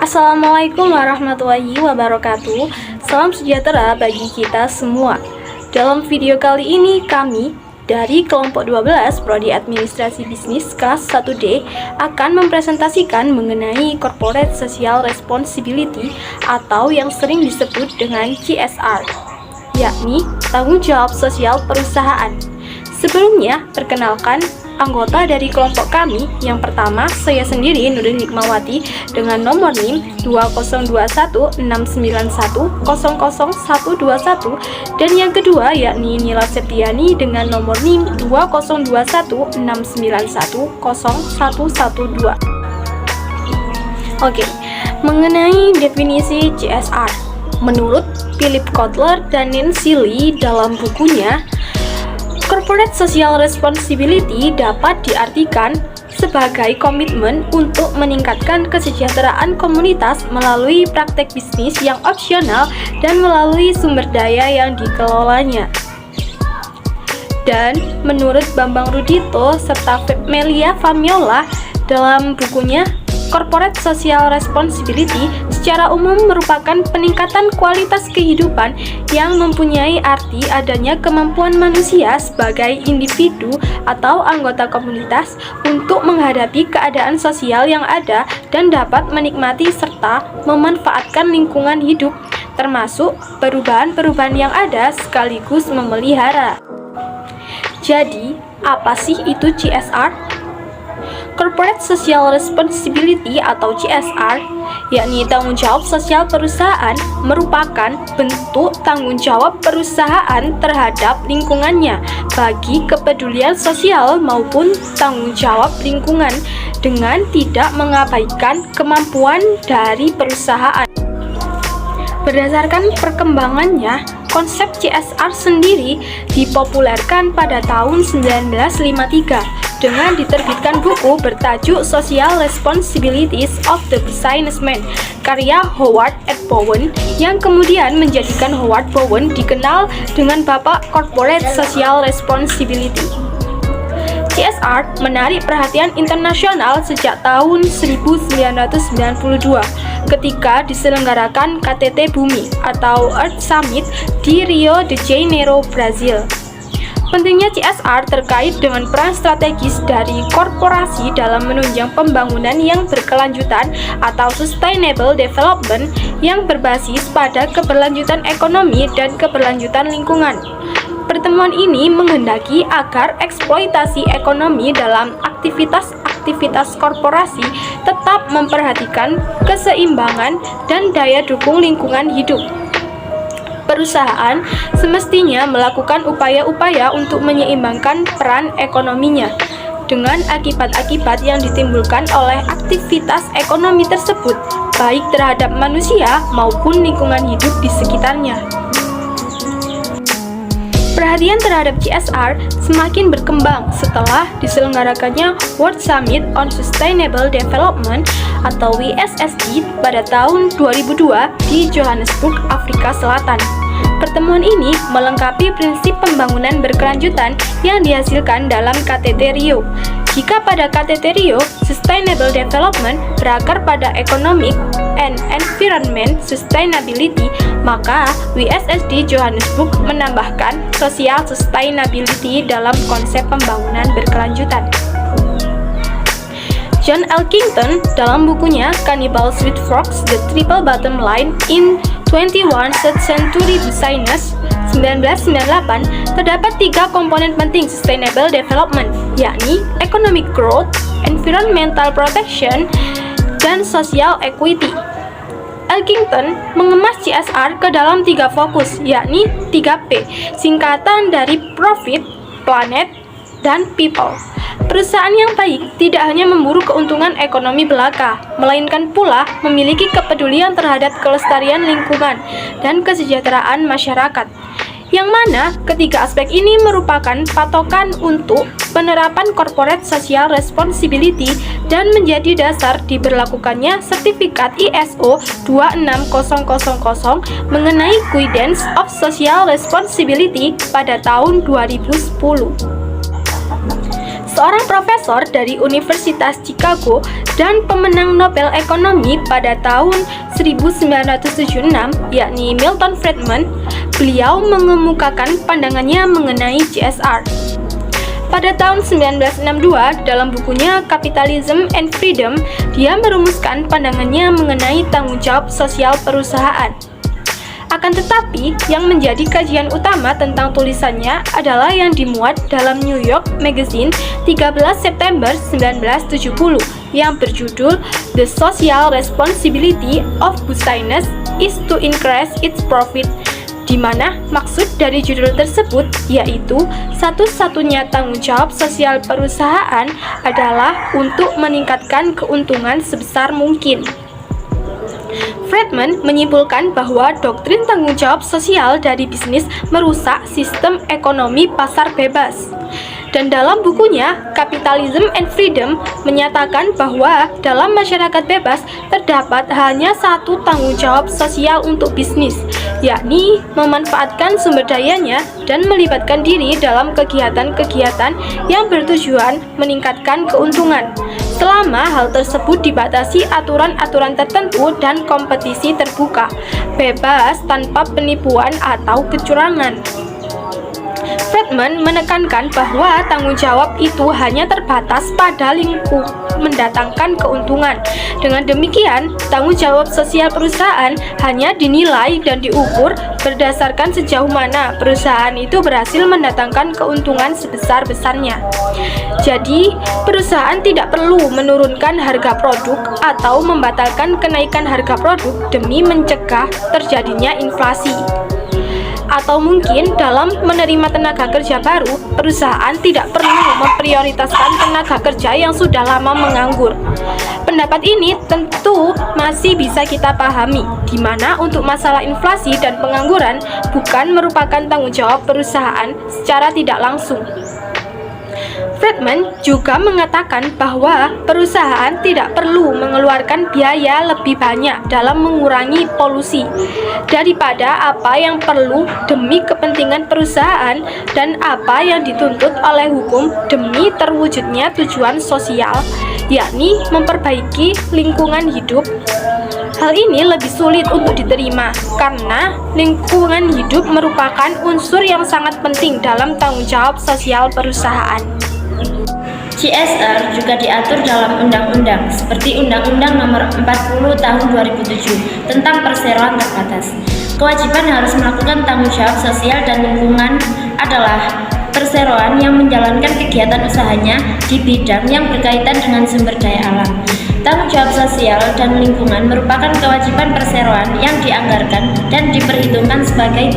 Assalamualaikum warahmatullahi wabarakatuh. Salam sejahtera bagi kita semua. Dalam video kali ini kami dari kelompok 12 Prodi Administrasi Bisnis kelas 1D akan mempresentasikan mengenai Corporate Social Responsibility atau yang sering disebut dengan CSR, yakni tanggung jawab sosial perusahaan. Sebelumnya, perkenalkan anggota dari kelompok kami. Yang pertama, saya sendiri Nurin Hikmawati dengan nomor NIM 202169100121 dan yang kedua yakni Nila Septiani dengan nomor NIM 202169101112. Oke, mengenai definisi CSR. Menurut Philip Kotler dan Nancy Lee dalam bukunya, Corporate Social Responsibility dapat diartikan sebagai komitmen untuk meningkatkan kesejahteraan komunitas melalui praktek bisnis yang opsional dan melalui sumber daya yang dikelolanya. Dan menurut Bambang Rudito serta Melia Famiola dalam bukunya, Corporate Social Responsibility secara umum merupakan peningkatan kualitas kehidupan yang mempunyai arti adanya kemampuan manusia sebagai individu atau anggota komunitas untuk menghadapi keadaan sosial yang ada dan dapat menikmati serta memanfaatkan lingkungan hidup, termasuk perubahan-perubahan yang ada sekaligus memelihara. Jadi, apa sih itu CSR? Corporate Social Responsibility atau CSR, yakni tanggung jawab sosial perusahaan, merupakan bentuk tanggung jawab perusahaan terhadap lingkungannya bagi kepedulian sosial maupun tanggung jawab lingkungan dengan tidak mengabaikan kemampuan dari perusahaan. Berdasarkan perkembangannya, konsep CSR sendiri dipopulerkan pada tahun 1953 dengan diterbitkan buku bertajuk Social Responsibilities of the Businessman karya Howard F. Bowen yang kemudian menjadikan Howard Bowen dikenal dengan Bapak Corporate Social Responsibility. CSR menarik perhatian internasional sejak tahun 1992 ketika diselenggarakan KTT Bumi atau Earth Summit di Rio de Janeiro, Brazil. Pentingnya CSR terkait dengan peran strategis dari korporasi dalam menunjang pembangunan yang berkelanjutan atau sustainable development yang berbasis pada keberlanjutan ekonomi dan keberlanjutan lingkungan. Pertemuan ini menghendaki agar eksploitasi ekonomi dalam aktivitas korporasi tetap memperhatikan keseimbangan dan daya dukung lingkungan hidup. Perusahaan semestinya melakukan upaya-upaya untuk menyeimbangkan peran ekonominya dengan akibat-akibat yang ditimbulkan oleh aktivitas ekonomi tersebut, baik terhadap manusia maupun lingkungan hidup di sekitarnya. Perhatian terhadap CSR semakin berkembang setelah diselenggarakannya World Summit on Sustainable Development atau WSSD pada tahun 2002 di Johannesburg, Afrika Selatan. Pertemuan ini melengkapi prinsip pembangunan berkelanjutan yang dihasilkan dalam KTT Rio. Jika pada KTT Rio, Sustainable Development berakar pada Economic and Environment Sustainability, maka WSSD Johannesburg menambahkan Social Sustainability dalam konsep pembangunan berkelanjutan. John Elkington dalam bukunya Cannibals with Frogs: The Triple Bottom Line in 21st Century Business 1998 terdapat 3 komponen penting sustainable development, yakni economic growth, environmental protection, dan social equity. Elkington mengemas CSR ke dalam 3 fokus, yakni 3P, singkatan dari Profit, Planet, dan People. Perusahaan yang baik tidak hanya memburu keuntungan ekonomi belaka, melainkan pula memiliki kepedulian terhadap kelestarian lingkungan dan kesejahteraan masyarakat. Yang mana ketiga aspek ini merupakan patokan untuk penerapan Corporate Social Responsibility dan menjadi dasar diberlakukannya sertifikat ISO 26000 mengenai Guidance of Social Responsibility pada tahun 2010. Seorang profesor dari Universitas Chicago dan pemenang Nobel Ekonomi pada tahun 1976, yakni Milton Friedman. Beliau mengemukakan pandangannya mengenai CSR. Pada tahun 1962, dalam bukunya Capitalism and Freedom, dia merumuskan pandangannya mengenai tanggung jawab sosial perusahaan. Akan tetapi, yang menjadi kajian utama tentang tulisannya adalah yang dimuat dalam New York Magazine 13 September 1970 yang berjudul The Social Responsibility of Business is to Increase its Profit, di mana maksud dari judul tersebut yaitu satu-satunya tanggung jawab sosial perusahaan adalah untuk meningkatkan keuntungan sebesar mungkin. Friedman menyimpulkan bahwa doktrin tanggung jawab sosial dari bisnis merusak sistem ekonomi pasar bebas. Dan dalam bukunya, Capitalism and Freedom menyatakan bahwa dalam masyarakat bebas terdapat hanya satu tanggung jawab sosial untuk bisnis, yakni memanfaatkan sumber dayanya dan melibatkan diri dalam kegiatan-kegiatan yang bertujuan meningkatkan keuntungan, selama hal tersebut dibatasi aturan-aturan tertentu dan kompetisi terbuka, bebas tanpa penipuan atau kecurangan. Friedman menekankan bahwa tanggung jawab itu hanya terbatas pada lingkup mendatangkan keuntungan. Dengan demikian, tanggung jawab sosial perusahaan hanya dinilai dan diukur berdasarkan sejauh mana perusahaan itu berhasil mendatangkan keuntungan sebesar-besarnya. Jadi, perusahaan tidak perlu menurunkan harga produk atau membatalkan kenaikan harga produk demi mencegah terjadinya inflasi. Atau mungkin dalam menerima tenaga kerja baru, perusahaan tidak perlu memprioritaskan tenaga kerja yang sudah lama menganggur. Pendapat ini tentu masih bisa kita pahami, di mana untuk masalah inflasi dan pengangguran bukan merupakan tanggung jawab perusahaan secara tidak langsung. Friedman juga mengatakan bahwa perusahaan tidak perlu mengeluarkan biaya lebih banyak dalam mengurangi polusi daripada apa yang perlu demi kepentingan perusahaan dan apa yang dituntut oleh hukum demi terwujudnya tujuan sosial, yakni memperbaiki lingkungan hidup. Hal ini lebih sulit untuk diterima karena lingkungan hidup merupakan unsur yang sangat penting dalam tanggung jawab sosial perusahaan. CSR juga diatur dalam undang-undang seperti Undang-Undang Nomor 40 Tahun 2007 tentang perseroan terbatas. Kewajiban harus melakukan tanggung jawab sosial dan lingkungan adalah perseroan yang menjalankan kegiatan usahanya di bidang yang berkaitan dengan sumber daya alam. Tanggung jawab sosial dan lingkungan merupakan kewajiban perseroan yang dianggarkan dan diperhitungkan sebagai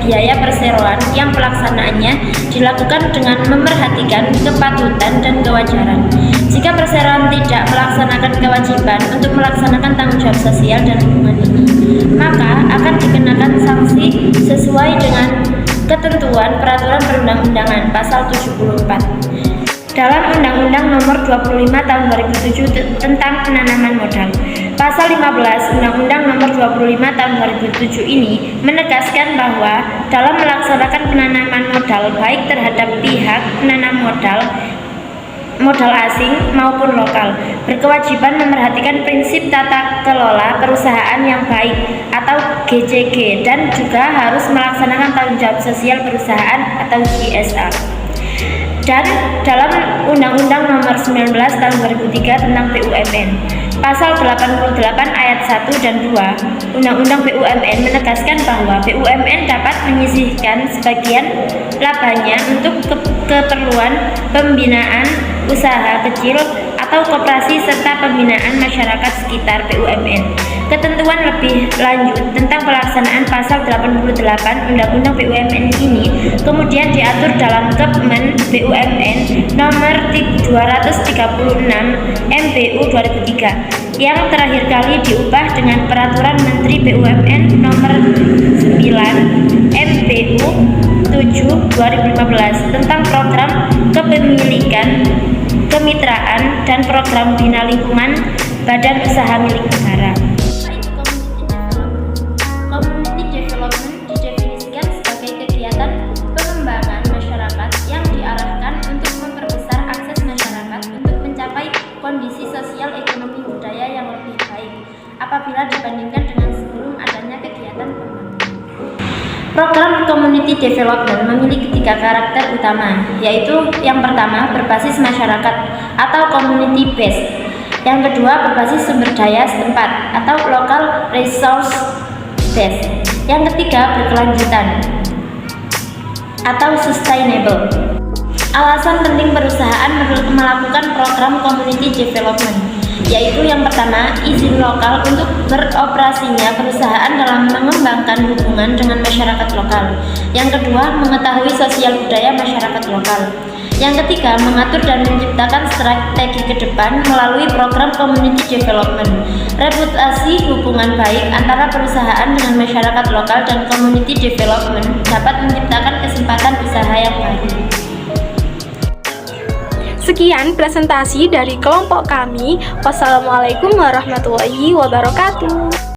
biaya perseroan yang pelaksanaannya dilakukan dengan memerhatikan kepatutan dan kewajaran. Jika perseroan tidak melaksanakan kewajiban untuk melaksanakan tanggung jawab sosial dan lingkungan ini, maka akan dikenakan sanksi sesuai dengan ketentuan peraturan perundang-undangan pasal 74. Dalam Undang-Undang Nomor 25 Tahun 2007 tentang penanaman modal, Pasal 15 Undang-Undang Nomor 25 Tahun 2007 ini menegaskan bahwa dalam melaksanakan penanaman modal baik terhadap pihak penanam modal asing maupun lokal, berkewajiban memerhatikan prinsip tata kelola perusahaan yang baik atau GCG dan juga harus melaksanakan tanggung jawab sosial perusahaan atau CSR. Dan dalam Undang-Undang Nomor 19 Tahun 2003 tentang BUMN, Pasal 88 ayat 1 dan 2 Undang-Undang BUMN menegaskan bahwa BUMN dapat menyisihkan sebagian labanya untuk keperluan pembinaan usaha kecil atau koperasi serta pembinaan masyarakat sekitar BUMN. Ketentuan lebih lanjut tentang pelaksanaan Pasal 88 Undang-Undang BUMN ini kemudian diatur dalam Kepmen BUMN Nomor 236 MBU 2003 yang terakhir kali diubah dengan Peraturan Menteri BUMN Nomor 9 MBU 7 2015 tentang program kepemilikan, kemitraan, dan program bina lingkungan badan usaha milik negara. Community development didefinisikan sebagai kegiatan pengembangan masyarakat yang diarahkan untuk memperbesar akses masyarakat untuk mencapai kondisi sosial ekonomi apabila dibandingkan dengan sebelum adanya kegiatan pembangunan. Program Community Development memiliki 3 karakter utama, yaitu yang pertama berbasis masyarakat atau community based, yang kedua berbasis sumber daya setempat atau local resource based, yang ketiga berkelanjutan atau sustainable. Alasan penting perusahaan melakukan program community development, yaitu yang pertama, izin lokal untuk beroperasinya perusahaan dalam mengembangkan hubungan dengan masyarakat lokal. Yang kedua, mengetahui sosial budaya masyarakat lokal. Yang ketiga, mengatur dan menciptakan strategi ke depan melalui program community development. Reputasi hubungan baik antara perusahaan dengan masyarakat lokal dan community development dapat menciptakan kesempatan usaha yang baru. Sekian presentasi dari kelompok kami. Wassalamualaikum warahmatullahi wabarakatuh.